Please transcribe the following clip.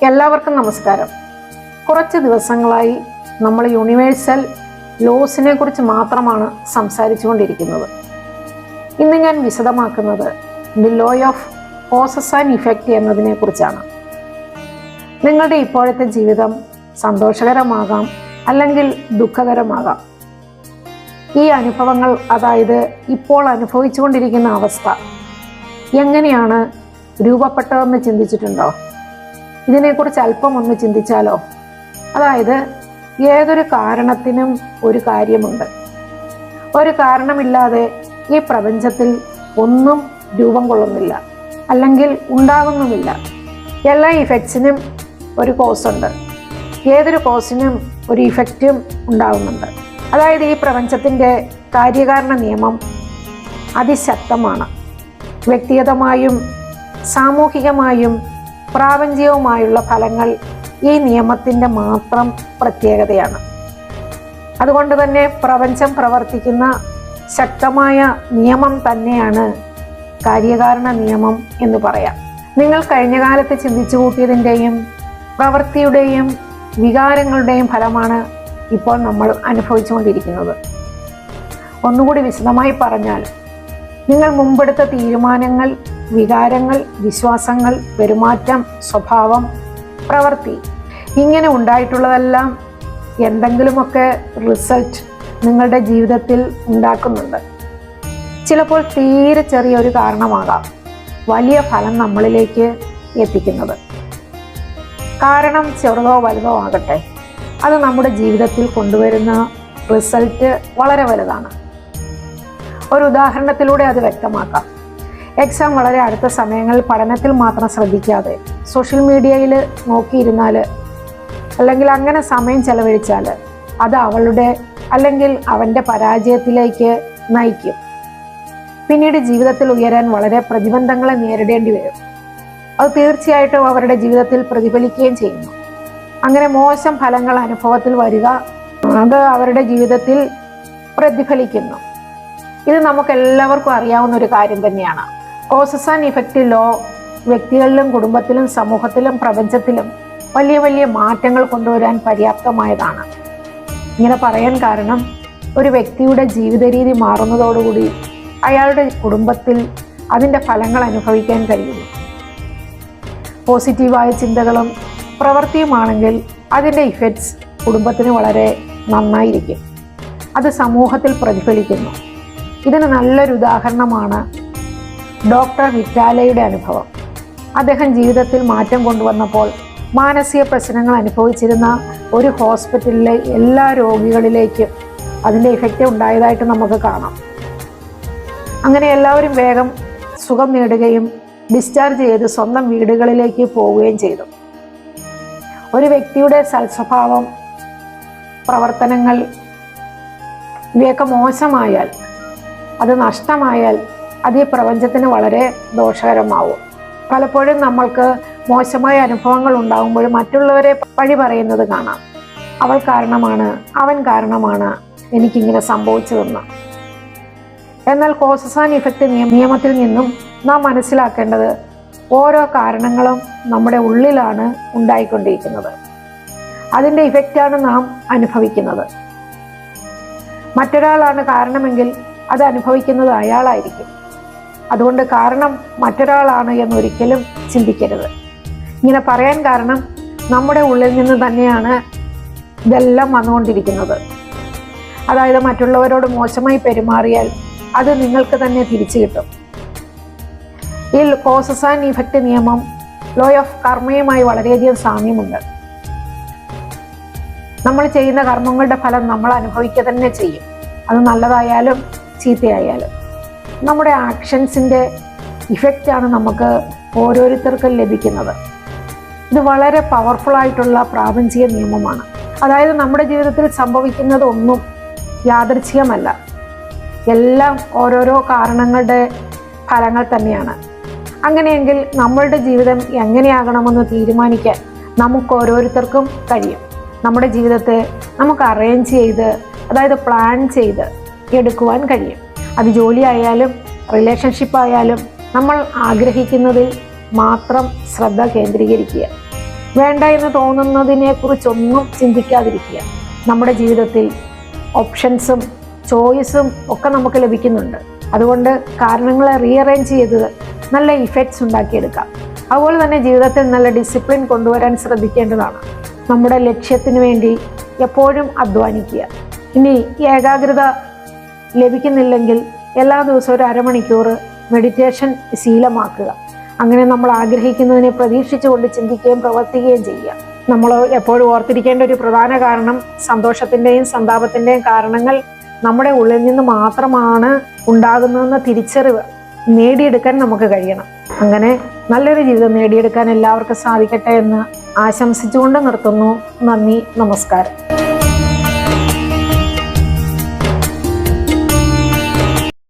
എല്ലാവർക്കും നമസ്കാരം. കുറച്ച് ദിവസങ്ങളായി നമ്മൾ യൂണിവേഴ്സൽ ലോസിനെ കുറിച്ച് മാത്രമാണ് സംസാരിച്ചുകൊണ്ടിരിക്കുന്നത്. ഇന്ന് ഞാൻ വിശദമാക്കുന്നത് the law of causes and effect എന്നതിനെ കുറിച്ചാണ്. നിങ്ങളുടെ ഇപ്പോഴത്തെ ജീവിതം സന്തോഷകരമാകാം, അല്ലെങ്കിൽ ദുഃഖകരമാകാം. ഈ അനുഭവങ്ങൾ, അതായത് ഇപ്പോൾ അനുഭവിച്ചുകൊണ്ടിരിക്കുന്ന അവസ്ഥ എങ്ങനെയാണ് രൂപപ്പെട്ടതെന്ന് ചിന്തിച്ചിട്ടുണ്ടോ? ഇതിനെക്കുറിച്ച് അല്പം ഒന്ന് ചിന്തിച്ചാലോ? അതായത് ഏതൊരു കാരണത്തിനും ഒരു കാര്യമുണ്ട്. ഒരു കാരണമില്ലാതെ ഈ പ്രപഞ്ചത്തിൽ ഒന്നും രൂപം കൊള്ളുന്നില്ല, അല്ലെങ്കിൽ ഉണ്ടാകുന്നുമില്ല. എല്ലാ ഇഫക്ട്സിനും ഒരു കോസ് ഉണ്ട്. ഏതൊരു കോസിനും ഒരു ഇഫക്റ്റും ഉണ്ടാകുന്നുണ്ട്. അതായത് ഈ പ്രപഞ്ചത്തിൻ്റെ കാര്യകാരണ നിയമം അതിശക്തമാണ്. വ്യക്തിഗതമായും സാമൂഹികമായും പ്രാപഞ്ചികവുമായുള്ള ഫലങ്ങൾ ഈ നിയമത്തിൻ്റെ മാത്രം പ്രത്യേകതയാണ്. അതുകൊണ്ട് തന്നെ പ്രപഞ്ചം പ്രവർത്തിക്കുന്ന ശക്തമായ നിയമം തന്നെയാണ് കാര്യകാരണ നിയമം എന്ന് പറയാം. നിങ്ങൾ കഴിഞ്ഞ കാലത്ത് ചിന്തിച്ചു കൂട്ടിയതിൻ്റെയും പ്രവൃത്തിയുടെയും വികാരങ്ങളുടെയും ഫലമാണ് ഇപ്പോൾ നമ്മൾ അനുഭവിച്ചുകൊണ്ടിരിക്കുന്നത്. ഒന്നുകൂടി വിശദമായി പറഞ്ഞാൽ, നിങ്ങൾ മുമ്പെടുത്ത തീരുമാനങ്ങൾ, വികാരങ്ങൾ, വിശ്വാസങ്ങൾ, പെരുമാറ്റം, സ്വഭാവം, പ്രവൃത്തി, ഇങ്ങനെ ഉണ്ടായിട്ടുള്ളതെല്ലാം എന്തെങ്കിലുമൊക്കെ റിസൾട്ട് നിങ്ങളുടെ ജീവിതത്തിൽ ഉണ്ടാക്കുന്നുണ്ട്. ചിലപ്പോൾ തീരെ ചെറിയൊരു കാരണമാകാം വലിയ ഫലം നമ്മളിലേക്ക് എത്തിക്കുന്നത്. കാരണം ചെറുതോ വലുതോ ആകട്ടെ, അത് നമ്മുടെ ജീവിതത്തിൽ കൊണ്ടുവരുന്ന റിസൾട്ട് വളരെ വലുതാണ്. ഒരു ഉദാഹരണത്തിലൂടെ അത് വ്യക്തമാക്കാം. എക്സാം വളരെ അടുത്ത സമയങ്ങളിൽ പഠനത്തിൽ മാത്രം ശ്രദ്ധിക്കാതെ സോഷ്യൽ മീഡിയയിൽ നോക്കിയിരുന്നാൽ, അല്ലെങ്കിൽ അങ്ങനെ സമയം ചെലവഴിച്ചാൽ, അത് അവളുടെ അല്ലെങ്കിൽ അവൻ്റെ പരാജയത്തിലേക്ക് നയിക്കും. പിന്നീട് ജീവിതത്തിൽ ഉയരാൻ വളരെ പ്രതിബന്ധങ്ങളെ നേരിടേണ്ടി വരും. അത് തീർച്ചയായിട്ടും അവരുടെ ജീവിതത്തിൽ പ്രതിഫലിക്കുകയും ചെയ്യുന്നു. അങ്ങനെ മോശം ഫലങ്ങൾ അനുഭവത്തിൽ വരിക, അത് അവരുടെ ജീവിതത്തിൽ പ്രതിഫലിക്കുന്നു. ഇത് നമുക്കെല്ലാവർക്കും അറിയാവുന്ന ഒരു കാര്യം തന്നെയാണ്. കോസസ് ആൻഡ് ഇഫക്റ്റ് ലോ വ്യക്തികളിലും കുടുംബത്തിലും സമൂഹത്തിലും പ്രപഞ്ചത്തിലും വലിയ വലിയ മാറ്റങ്ങൾ കൊണ്ടുവരാൻ പര്യാപ്തമായതാണ്. ഇങ്ങനെ പറയാൻ കാരണം, ഒരു വ്യക്തിയുടെ ജീവിത രീതി മാറുന്നതോടുകൂടി അയാളുടെ കുടുംബത്തിൽ അതിൻ്റെ ഫലങ്ങൾ അനുഭവിക്കാൻ കഴിയുന്നു. പോസിറ്റീവായ ചിന്തകളും പ്രവൃത്തിയുമാണെങ്കിൽ അതിൻ്റെ ഇഫക്ട്സ് കുടുംബത്തിന് വളരെ നന്നായിരിക്കും. അത് സമൂഹത്തിൽ പ്രതിഫലിക്കുന്നു. ഇതിന് നല്ലൊരു ഉദാഹരണമാണ് ഡോക്ടർ വിറ്റാലയുടെ അനുഭവം. അദ്ദേഹം ജീവിതത്തിൽ മാറ്റം കൊണ്ടുവന്നപ്പോൾ മാനസിക പ്രശ്നങ്ങൾ അനുഭവിച്ചിരുന്ന ഒരു ഹോസ്പിറ്റലിലെ എല്ലാ രോഗികളിലേക്കും അതിൻ്റെ ഇഫക്റ്റ് ഉണ്ടായതായിട്ട് നമുക്ക് കാണാം. അങ്ങനെ എല്ലാവരും വേഗം സുഖം നേടുകയും ഡിസ്ചാർജ് ചെയ്ത് സ്വന്തം വീടുകളിലേക്ക് പോവുകയും ചെയ്തു. ഒരു വ്യക്തിയുടെ സൽസ്വഭാവം, പ്രവർത്തനങ്ങൾ ഇവയൊക്കെ മോശമായാൽ, അത് നഷ്ടമായാൽ, അത് ഈ പ്രപഞ്ചത്തിന് വളരെ ദോഷകരമാവും. പലപ്പോഴും നമ്മൾക്ക് മോശമായ അനുഭവങ്ങൾ ഉണ്ടാകുമ്പോൾ മറ്റുള്ളവരെ പഴി പറയുന്നത് കാണാം. അവൾ കാരണമാണ്, അവൻ കാരണമാണ് എനിക്കിങ്ങനെ സംഭവിച്ചതെന്ന്. എന്നാൽ കോസസ് ആൻഡ് ഇഫക്റ്റ് നിയമത്തിൽ നിന്നും നാം മനസ്സിലാക്കേണ്ടത്, ഓരോ കാരണങ്ങളും നമ്മുടെ ഉള്ളിലാണ് ഉണ്ടായിക്കൊണ്ടിരിക്കുന്നത്. അതിൻ്റെ ഇഫക്റ്റാണ് നാം അനുഭവിക്കുന്നത്. മറ്റൊരാളാണ് കാരണമെങ്കിൽ അത് അനുഭവിക്കുന്നത് അയാളായിരിക്കും. അതുകൊണ്ട് കാരണം മറ്റൊരാളാണ് എന്നൊരിക്കലും ചിന്തിക്കരുത്. ഇങ്ങനെ പറയാൻ കാരണം, നമ്മുടെ ഉള്ളിൽ നിന്ന് തന്നെയാണ് ഇതെല്ലാം വന്നുകൊണ്ടിരിക്കുന്നത്. അതായത് മറ്റുള്ളവരോട് മോശമായി പെരുമാറിയാൽ അത് നിങ്ങൾക്ക് തന്നെ തിരിച്ചു കിട്ടും. ഈ കോസസ് ആൻഡ് ഇഫക്റ്റ് നിയമം ലോ ഓഫ് കർമ്മയുമായി വളരെയധികം സാമ്യമുണ്ട്. നമ്മൾ ചെയ്യുന്ന കർമ്മങ്ങളുടെ ഫലം നമ്മൾ അനുഭവിക്കുക തന്നെ ചെയ്യും. അത് നല്ലതായാലും ചീത്തയായാലും നമ്മുടെ ആക്ഷൻസിൻ്റെ ഇഫക്റ്റാണ് നമുക്ക് ഓരോരുത്തർക്കും ലഭിക്കുന്നത്. ഇത് വളരെ പവർഫുൾ ആയിട്ടുള്ള പ്രാപഞ്ചിക നിയമമാണ്. അതായത് നമ്മുടെ ജീവിതത്തിൽ സംഭവിക്കുന്നതൊന്നും യാദൃച്ഛികമല്ല. എല്ലാം ഓരോരോ കാരണങ്ങളുടെ ഫലങ്ങൾ തന്നെയാണ്. അങ്ങനെയെങ്കിൽ നമ്മളുടെ ജീവിതം എങ്ങനെയാകണമെന്ന് തീരുമാനിക്കാൻ നമുക്ക് ഓരോരുത്തർക്കും കഴിയും. നമ്മുടെ ജീവിതത്തെ നമുക്ക് അറേഞ്ച് ചെയ്ത്, അതായത് പ്ലാൻ ചെയ്ത് എടുക്കുവാൻ കഴിയും. അത് ജോലിയായാലും റിലേഷൻഷിപ്പ് ആയാലും നമ്മൾ ആഗ്രഹിക്കുന്നതിൽ മാത്രം ശ്രദ്ധ കേന്ദ്രീകരിക്കുക. വേണ്ട എന്ന് തോന്നുന്നതിനെ കുറിച്ചൊന്നും ചിന്തിക്കാതിരിക്കുക. നമ്മുടെ ജീവിതത്തിൽ ഓപ്ഷൻസും ചോയ്സും ഒക്കെ നമുക്ക് ലഭിക്കുന്നുണ്ട്. അതുകൊണ്ട് കാരണങ്ങളെ റീഅറേഞ്ച് ചെയ്ത് നല്ല ഇഫക്ട്സ് ഉണ്ടാക്കിയെടുക്കാം. അതുപോലെ തന്നെ ജീവിതത്തിൽ നല്ല ഡിസിപ്ലിൻ കൊണ്ടുവരാൻ ശ്രദ്ധിക്കേണ്ടതാണ്. നമ്മുടെ ലക്ഷ്യത്തിന് വേണ്ടി എപ്പോഴും അധ്വാനിക്കുക. ഇനി ഏകാഗ്രത ലഭിക്കുന്നില്ലെങ്കിൽ എല്ലാ ദിവസവും ഒരു അരമണിക്കൂർ മെഡിറ്റേഷൻ ശീലമാക്കുക. അങ്ങനെ നമ്മൾ ആഗ്രഹിക്കുന്നതിനെ പ്രതീക്ഷിച്ചുകൊണ്ട് ചിന്തിക്കുകയും പ്രവർത്തിക്കുകയും ചെയ്യുക. നമ്മൾ എപ്പോഴും ഓർത്തിരിക്കേണ്ട ഒരു പ്രധാന കാരണം, സന്തോഷത്തിൻ്റെയും സന്താപത്തിൻ്റെയും കാരണങ്ങൾ നമ്മുടെ ഉള്ളിൽ നിന്ന് മാത്രമാണ് ഉണ്ടാകുന്നതെന്ന തിരിച്ചറിവ് നേടിയെടുക്കാൻ നമുക്ക് കഴിയണം. അങ്ങനെ നല്ലൊരു ജീവിതം നേടിയെടുക്കാൻ എല്ലാവർക്കും സാധിക്കട്ടെ എന്ന് ആശംസിച്ചുകൊണ്ട് നിർത്തുന്നു. നന്ദി, നമസ്കാരം.